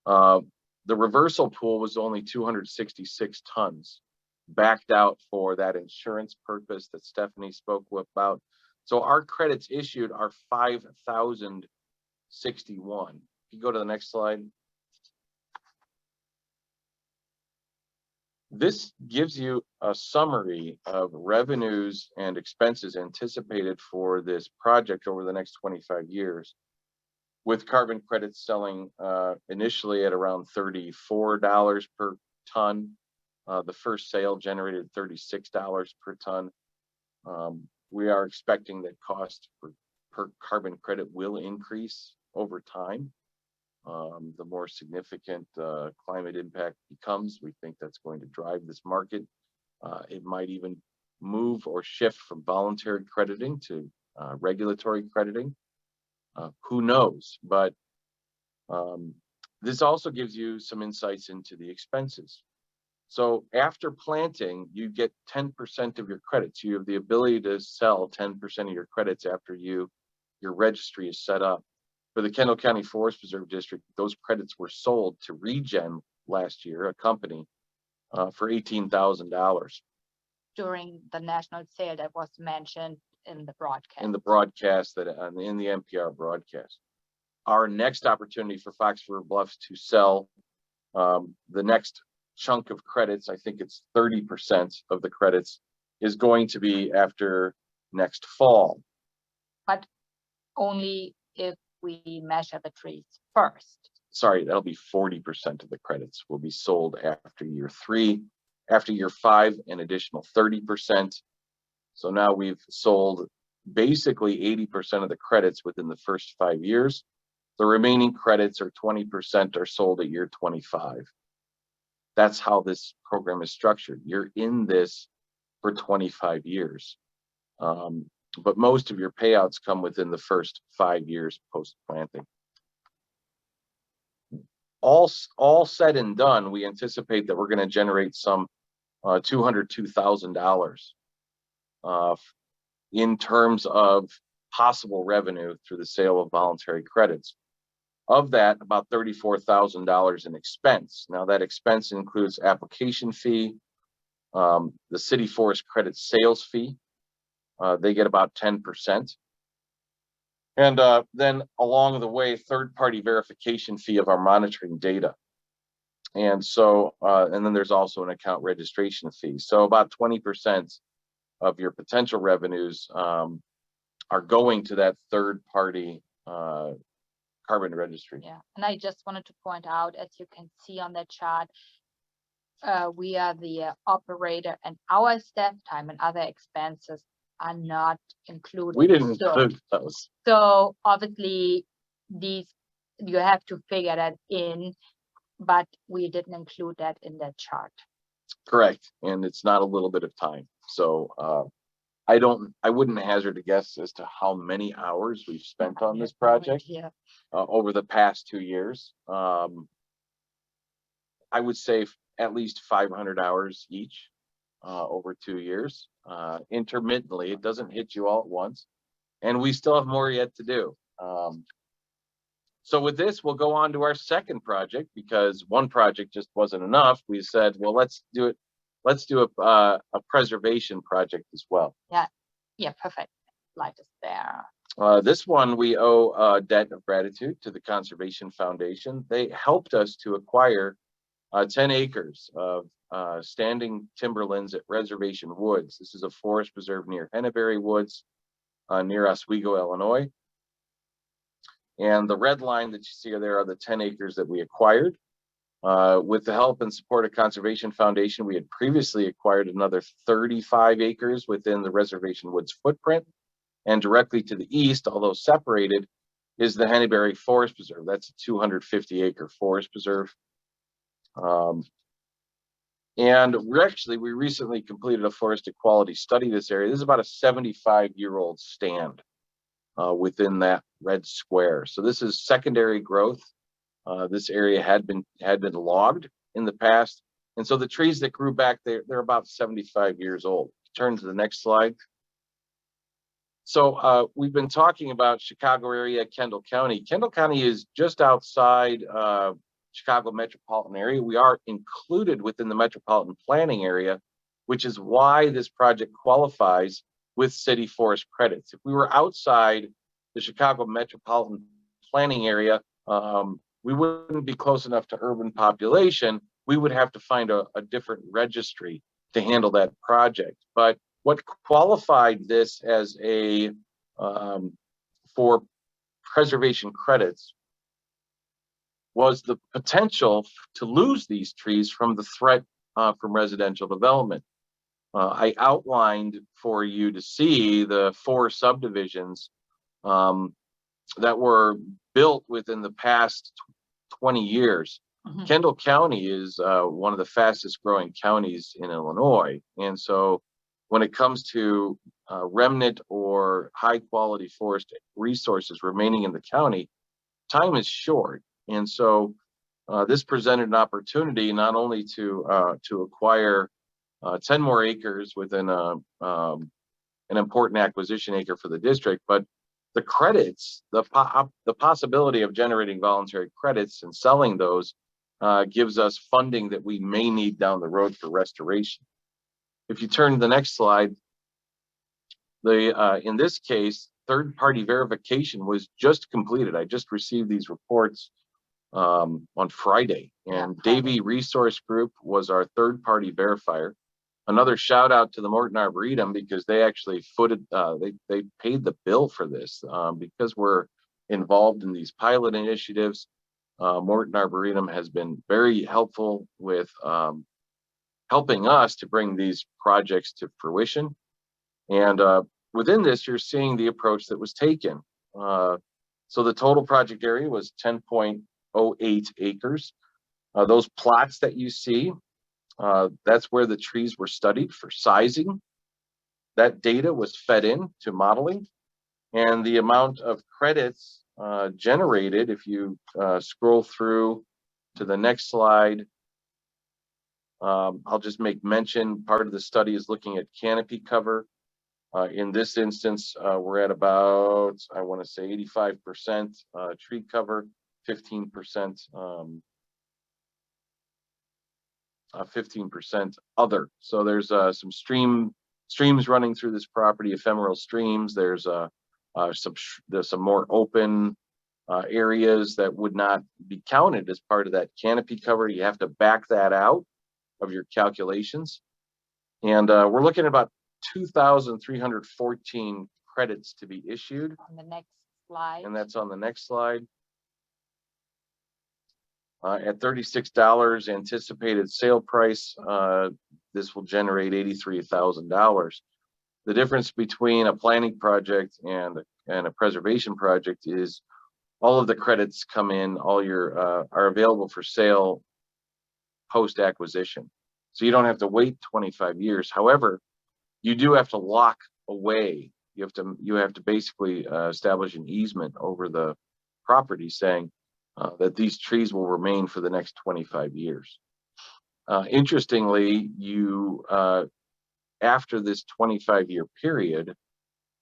The reversal pool was only 266 tons, backed out for that insurance purpose that Stefanie spoke about. So our credits issued are 5,061. If you go to the next slide. This gives you a summary of revenues and expenses anticipated for this project over the next 25 years, with carbon credits selling initially at around $34 per ton. The first sale generated $36 per ton. We are expecting that cost per carbon credit will increase over time. The more significant climate impact becomes, we think that's going to drive this market. It might even move or shift from voluntary crediting to regulatory crediting. Who knows? But this also gives you some insights into the expenses. So after planting, you get 10% of your credits. You have the ability to sell 10% of your credits after your registry is set up. For the Kendall County Forest Preserve District, those credits were sold to Regen last year, a company, for $18,000. During the national sale that was mentioned in the broadcast. In the broadcast, in the NPR broadcast. Our next opportunity for Fox River Bluffs to sell the next chunk of credits, I think it's 30% of the credits, is going to be after next fall. But only if we measure the trees first. Sorry, that'll be 40% of the credits will be sold after year 3. After year 5, an additional 30%. So now we've sold basically 80% of the credits within the first 5 years. The remaining credits, or 20%, are sold at year 25. That's how this program is structured. You're in this for 25 years. But most of your payouts come within the first 5 years post-planting. All said and done, we anticipate that we're going to generate some $202,000 in terms of possible revenue through the sale of voluntary credits. Of that, about $34,000 in expense. Now that expense includes application fee, the city forest credit sales fee. They get about 10%. And then along the way, third-party verification fee of our monitoring data. And so, and then there's also an account registration fee. So about 20% of your potential revenues are going to that third-party carbon registry. Yeah, and I just wanted to point out, as you can see on the chart, we are the operator, and our staff time and other expenses are not included. We didn't include those. So obviously these, you have to figure that in, but we didn't include that in that chart. Correct, and it's not a little bit of time. So I wouldn't hazard a guess as to how many hours we've spent on this project over the past 2 years. I would say at least 500 hours each over 2 years. Intermittently, it doesn't hit you all at once, and we still have more yet to do. So with this, we'll go on to our second project, because one project just wasn't enough. We said, well, let's do a preservation project as well. Yeah, perfect. Light is there. This one we owe a debt of gratitude to the Conservation Foundation. They helped us to acquire 10 acres of standing timberlands at Reservation Woods. This is a forest preserve near Henneberry Woods, near Oswego, Illinois. And the red line that you see there are the 10 acres that we acquired. With the help and support of Conservation Foundation, we had previously acquired another 35 acres within the Reservation Woods footprint. And directly to the east, although separated, is the Henneberry Forest Preserve. That's a 250-acre forest preserve. And we recently completed a forest equality study in this area. This is about a 75-year-old stand within that red square. So this is secondary growth This area had been logged in the past, and so the trees that grew back there, they're about 75 years old. Turn to the next slide. So we've been talking about Chicago area, Kendall County. Kendall County is just outside Chicago metropolitan area. We are included within the metropolitan planning area, which is why this project qualifies with city forest credits. If we were outside the Chicago metropolitan planning area, we wouldn't be close enough to urban population. We would have to find a different registry to handle that project. But what qualified this as a for preservation credits was the potential to lose these trees from the threat from residential development. I outlined for you to see the 4 subdivisions that were built within the past 20 years. Mhm. Kendall County is one of the fastest growing counties in Illinois. And so when it comes to remnant or high quality forest resources remaining in the county, time is short. And so this presented an opportunity not only to acquire 10 more acres within an important acquisition acre for the district, but the credits, the possibility of generating voluntary credits and selling those gives us funding that we may need down the road for restoration. If you turn to the next slide, in this case, third-party verification was just completed. I just received these reports on Friday, and Davie Resource Group was our third-party verifier. Another shout out to the Morton Arboretum, because they actually footed, they paid the bill for this because we're involved in these pilot initiatives. Morton Arboretum has been very helpful with helping us to bring these projects to fruition. And within this, you're seeing the approach that was taken. So the total project area was 10.08 acres. Those plots that you see, that's where the trees were studied for sizing. That data was fed in to modeling, and the amount of credits generated, if you scroll through to the next slide, I'll just make mention, part of the study is looking at canopy cover. In this instance, we're at about, I want to say 85% tree cover, 15% 15% other. So there's some streams running through this property, ephemeral streams. There's some more open areas that would not be counted as part of that canopy cover. You have to back that out of your calculations. And we're looking at about 2,314 credits to be issued. On the next slide. And that's on the next slide. At $36 anticipated sale price, this will generate $83,000. The difference between a planning project and a preservation project is all of the credits come in, all your are available for sale post acquisition. So you don't have to wait 25 years. However, you do have to lock away. You have to basically establish an easement over the property saying that these trees will remain for the next 25 years. Interestingly, you after this 25-year period,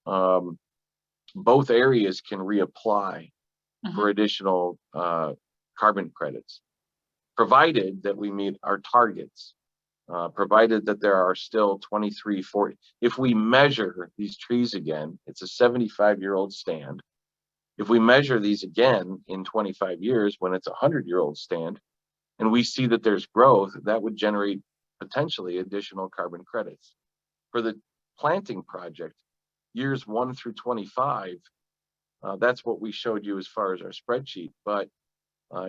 both areas can reapply for additional carbon credits, provided that we meet our targets, provided that there are still 2340. If we measure these trees again, it's a 75-year-old stand. If we measure these again in 25 years, when it's a 100-year-old stand, and we see that there's growth, that would generate potentially additional carbon credits. For the planting project, years 1 through 25, that's what we showed you as far as our spreadsheet. But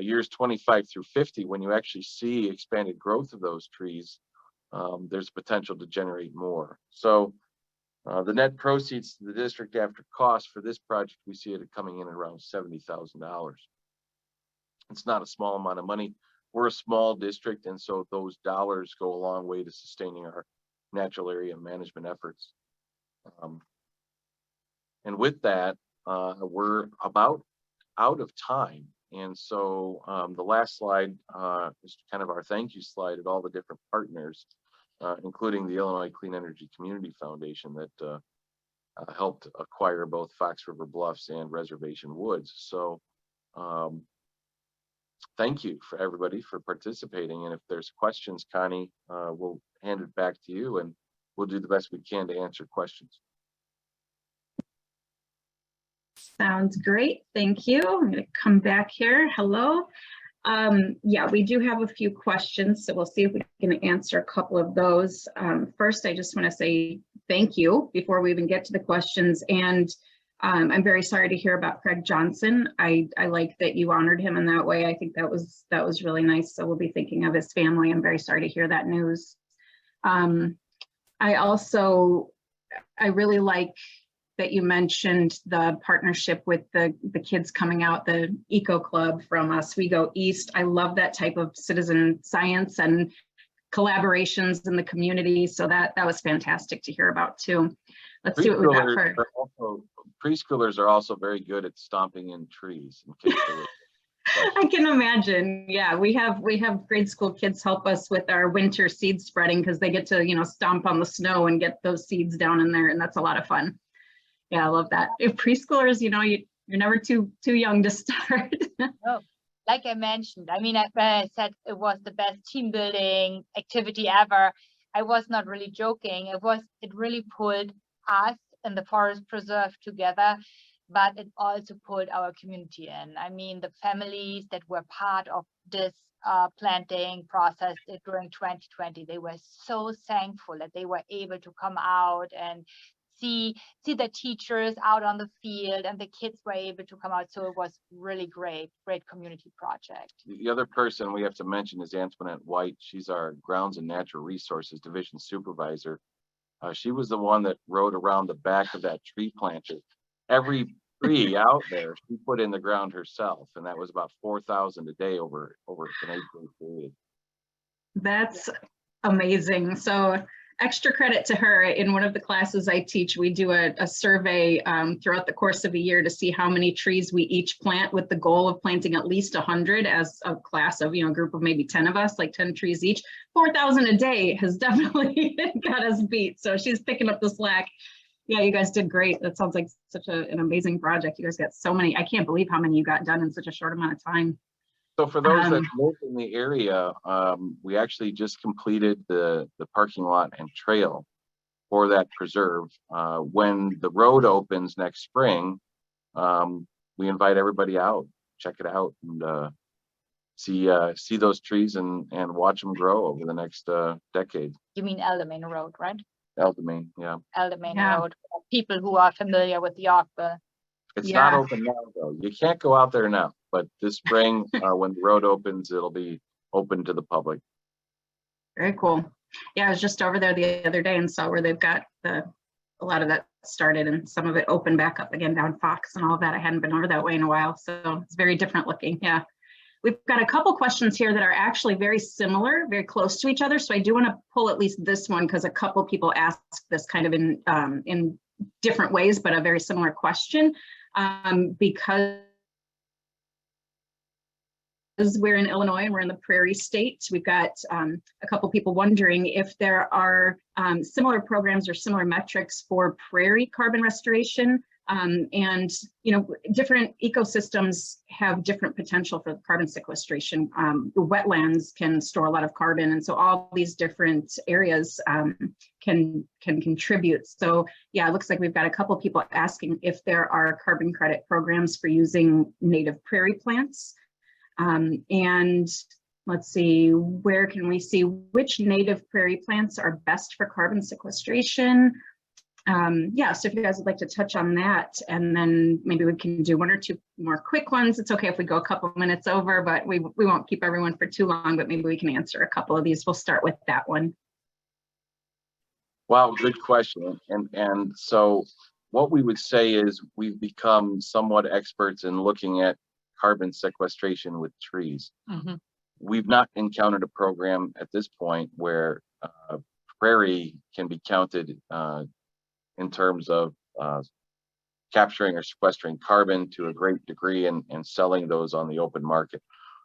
years 25 through 50, when you actually see expanded growth of those trees, there's potential to generate more. So the net proceeds to the district after cost for this project, we see it coming in around $70,000. It's not a small amount of money. We're a small district, and so those dollars go a long way to sustaining our natural area management efforts. And with that, we're about out of time. And so the last slide is kind of our thank you slide at all the different partners, including the Illinois Clean Energy Community Foundation that helped acquire both Fox River Bluffs and Reservation Woods. So thank you for everybody for participating. And if there's questions, Connie, we'll hand it back to you and we'll do the best we can to answer questions. Sounds great. Thank you. I'm going to come back here. Hello. Yeah, we do have a few questions, so we'll see if we can answer a couple of those. First, I just want to say thank you before we even get to the questions. And I'm very sorry to hear about Craig Johnson. I like that you honored him in that way. I think that was really nice. So we'll be thinking of his family. I'm very sorry to hear that news. I really like that you mentioned the partnership with the kids coming out, the Eco Club from Oswego East. I love that type of citizen science and collaborations in the community. So that was fantastic to hear about too. Let's see what we got for. Preschoolers are also very good at stomping in trees. In case I can imagine. Yeah, we have grade school kids help us with our winter seed spreading because they get to, stomp on the snow and get those seeds down in there, and that's a lot of fun. Yeah, I love that. If preschoolers, you're never too young to start. No, like I mentioned, I said it was the best team building activity ever. I was not really joking. It really pulled us and the forest preserve together, but it also pulled our community in. The families that were part of this planting process during 2020, they were so thankful that they were able to come out and see the teachers out on the field, and the kids were able to come out. So it was really great community project. The other person we have to mention is Antoinette White. She's our Grounds and Natural Resources Division Supervisor. She was the one that rode around the back of that tree planter. Every tree out there, she put in the ground herself, and that was about 4,000 a day over an 8-day period. That's amazing. So extra credit to her. In one of the classes I teach, we do a survey throughout the course of a year to see how many trees we each plant, with the goal of planting at least 100 as a class of, a group of maybe 10 of us, like 10 trees each. 4,000 a day has definitely got us beat. So she's picking up the slack. Yeah, you guys did great. That sounds like such an amazing project. You guys got so many. I can't believe how many you got done in such a short amount of time. So for those that live in the area, we actually just completed the parking lot and trail for that preserve. When the road opens next spring, we invite everybody out, check it out, and see those trees and watch them grow over the next decade. You mean Eldamain Road, right? Eldamain, yeah. Eldamain Road. People who are familiar with Yorkville. It's not open now, though. You can't go out there now, but this spring, when the road opens, it'll be open to the public. Very cool. Yeah, I was just over there the other day and saw where they've got a lot of that started, and some of it opened back up again down Fox and all of that. I hadn't been over that way in a while, so it's very different looking. Yeah. We've got a couple questions here that are actually very similar, very close to each other. So I do want to pull at least this one because a couple people asked this kind of in different ways, but a very similar question. Because we're in Illinois and we're in the prairie state, we've got a couple people wondering if there are similar programs or similar metrics for prairie carbon restoration. And different ecosystems have different potential for carbon sequestration. The wetlands can store a lot of carbon, and so all these different areas can contribute. So yeah, it looks like we've got a couple of people asking if there are carbon credit programs for using native prairie plants. And let's see, where can we see which native prairie plants are best for carbon sequestration? Yeah, so if you guys would like to touch on that, and then maybe we can do one or two more quick ones. It's okay if we go a couple minutes over, but we won't keep everyone for too long, but maybe we can answer a couple of these. We'll start with that one. Wow, good question. And so what we would say is we've become somewhat experts in looking at carbon sequestration with trees. Mm-hmm. We've not encountered a program at this point where prairie can be counted in terms of capturing or sequestering carbon to a great degree and selling those on the open market.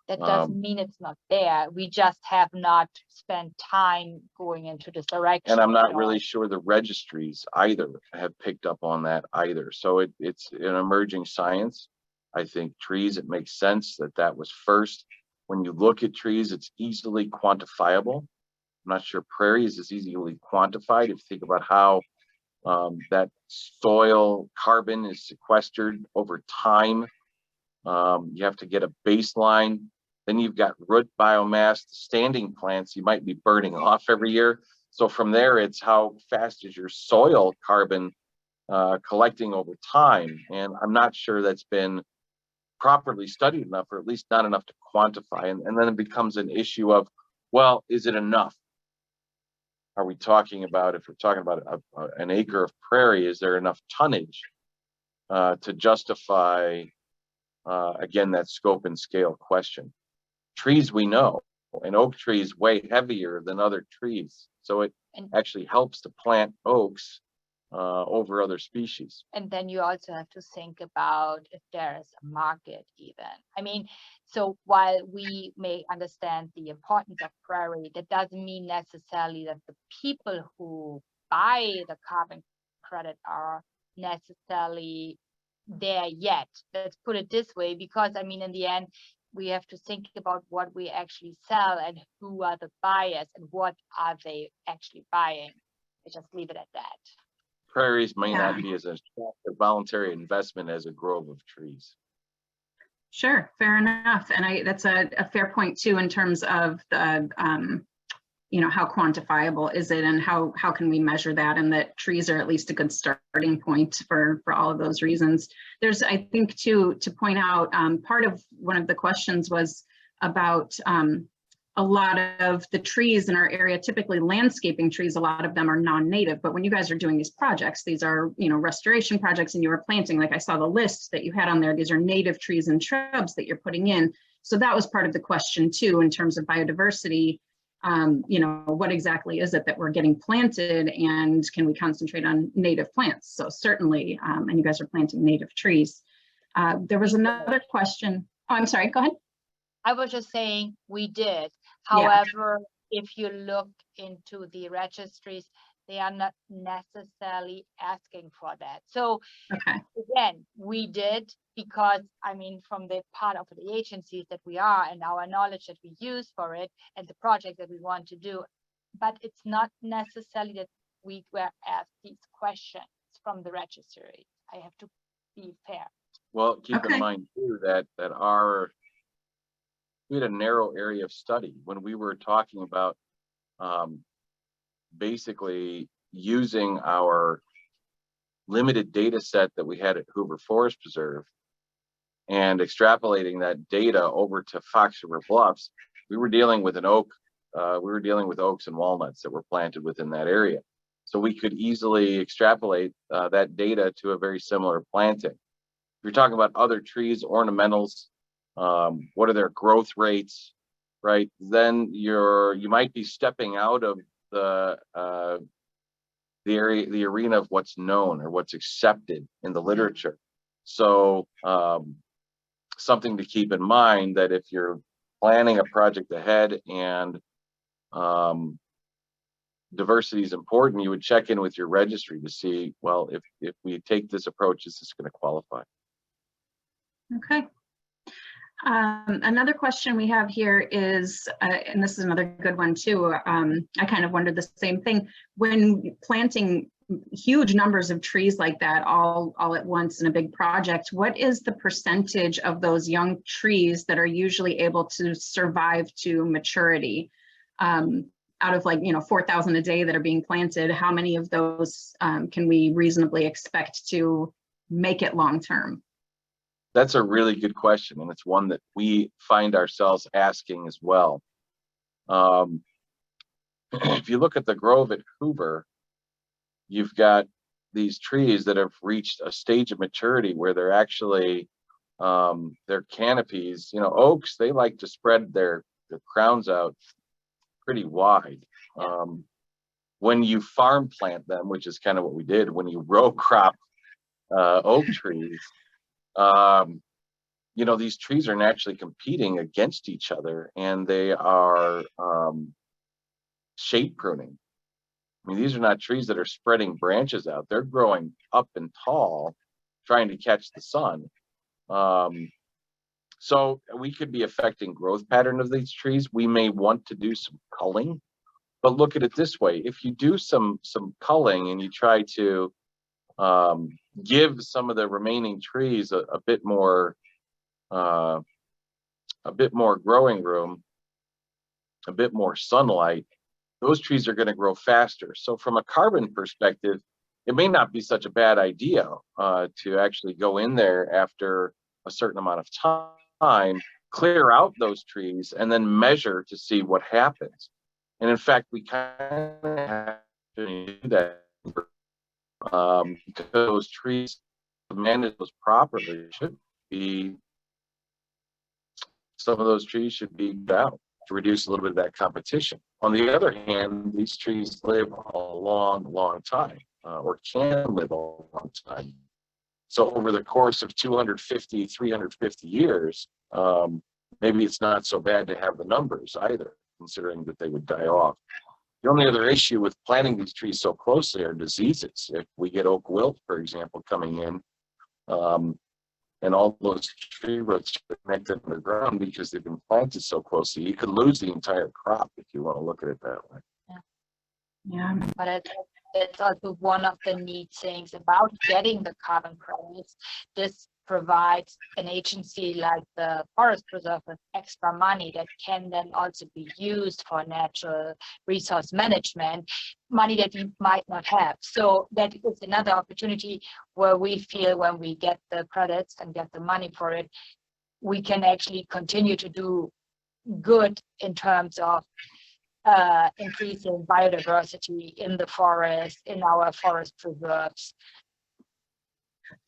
That doesn't mean it's not there. We just have not spent time going into this direction. And I'm not really sure the registries either have picked up on that either. So it's an emerging science. I think trees, it makes sense that was first. When you look at trees, it's easily quantifiable. I'm not sure prairies is easily quantified. If you think about how that soil carbon is sequestered over time, you have to get a baseline. Then you've got root biomass, the standing plants you might be burning off every year. So from there, it's how fast is your soil carbon collecting over time. And I'm not sure that's been properly studied enough, or at least not enough to quantify. And then it becomes an issue of, well, is it enough? Are we talking about, if we're talking about an acre of prairie, is there enough tonnage to justify, again, that scope and scale question? Trees, we know, and oak trees way heavier than other trees. So it actually helps to plant oaks over other species. And then you also have to think about if there is a market even. I mean, so while we may understand the importance of prairie, that doesn't mean necessarily that the people who buy the carbon credit are necessarily there yet. Let's put it this way, because I mean, in the end, we have to think about what we actually sell and who are the buyers and what are they actually buying. I just leave it at that. Prairies may not be as a voluntary investment as a grove of trees. Sure, fair enough. And that's a fair point too, in terms of the, how quantifiable is it and how can we measure that, and that trees are at least a good starting point for all of those reasons. There's, I think, to point out, part of one of the questions was about a lot of the trees in our area, typically landscaping trees, a lot of them are non-native, but when you guys are doing these projects, these are, restoration projects, and you are planting, like I saw the list that you had on there, these are native trees and shrubs that you're putting in. So that was part of the question too, in terms of biodiversity. What exactly is it that we're getting planted, and can we concentrate on native plants? So certainly, and you guys are planting native trees. There was another question. Oh, I'm sorry, go ahead. I was just saying we did. However, if you look into the registries, they are not necessarily asking for that. So again, we did, because I mean, from the part of the agencies that we are and our knowledge that we use for it and the project that we want to do, but it's not necessarily that we were asked these questions from the registry. I have to be fair. Well, keep in mind too that we had a narrow area of study when we were talking about basically using our limited data set that we had at Hoover Forest Preserve and extrapolating that data over to Fox River Bluffs. We were dealing with an oak, we were dealing with oaks and walnuts that were planted within that area. So we could easily extrapolate that data to a very similar planting. If you're talking about other trees, ornamentals, what are their growth rates, right? Then you might be stepping out of the arena of what's known or what's accepted in the literature. So something to keep in mind, that if you're planning a project ahead and diversity is important, you would check in with your registry to see, well, if we take this approach, is this going to qualify? Okay. Another question we have here is, and this is another good one too, I kind of wondered the same thing. When planting huge numbers of trees like that all at once in a big project, what is the percentage of those young trees that are usually able to survive to maturity? Out of 4,000 a day that are being planted, how many of those can we reasonably expect to make it long term? That's a really good question, and it's one that we find ourselves asking as well. If you look at the grove at Hoover, you've got these trees that have reached a stage of maturity where they're actually, their canopies, oaks, they like to spread their crowns out pretty wide. When you farm plant them, which is kind of what we did, when you row crop oak trees, you know, these trees are naturally competing against each other, and they are shade pruning. I mean, these are not trees that are spreading branches out. They're growing up and tall, trying to catch the sun. So we could be affecting growth pattern of these trees. We may want to do some culling, but look at it this way. If you do some culling and you try to give some of the remaining trees a bit more growing room, a bit more sunlight, those trees are going to grow faster. So from a carbon perspective, it may not be such a bad idea to actually go in there after a certain amount of time, clear out those trees, and then measure to see what happens. And in fact, we kind of have to do that because those trees, to manage those properly, should be, some of those trees should be out to reduce a little bit of that competition. On the other hand, these trees live a long time, or can live a long time. So over the course of 250, 350 years, maybe it's not so bad to have the numbers either, considering that they would die off. The only other issue with planting these trees so closely are diseases. If we get oak wilt, for example, coming in, and all those tree roots are connected to the ground because they've been planted so closely, you could lose the entire crop if you want to look at it that way. Yeah. But it's also one of the neat things about getting the carbon credits. This provides an agency like the Forest Preserve with extra money that can then also be used for natural resource management, money that we might not have. So that is another opportunity where we feel when we get the credits and get the money for it, we can actually continue to do good in terms of increasing biodiversity in the forest, in our forest preserves.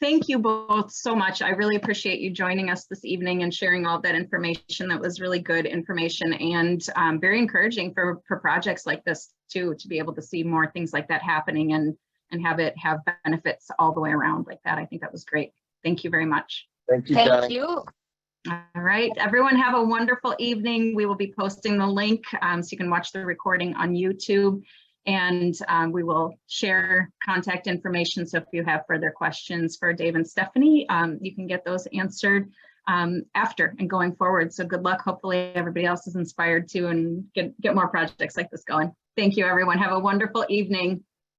Thank you both so much. I really appreciate you joining us this evening and sharing all that information. That was really good information and very encouraging for projects like this too, to be able to see more things like that happening and have it have benefits all the way around like that. I think that was great. Thank you very much. Thank you. Thank you. All right, everyone have a wonderful evening. We will be posting the link so you can watch the recording on YouTube, and we will share contact information. So if you have further questions for Dave and Stefanie, you can get those answered after and going forward. So good luck. Hopefully everybody else is inspired too and get more projects like this going. Thank you, everyone. Have a wonderful evening.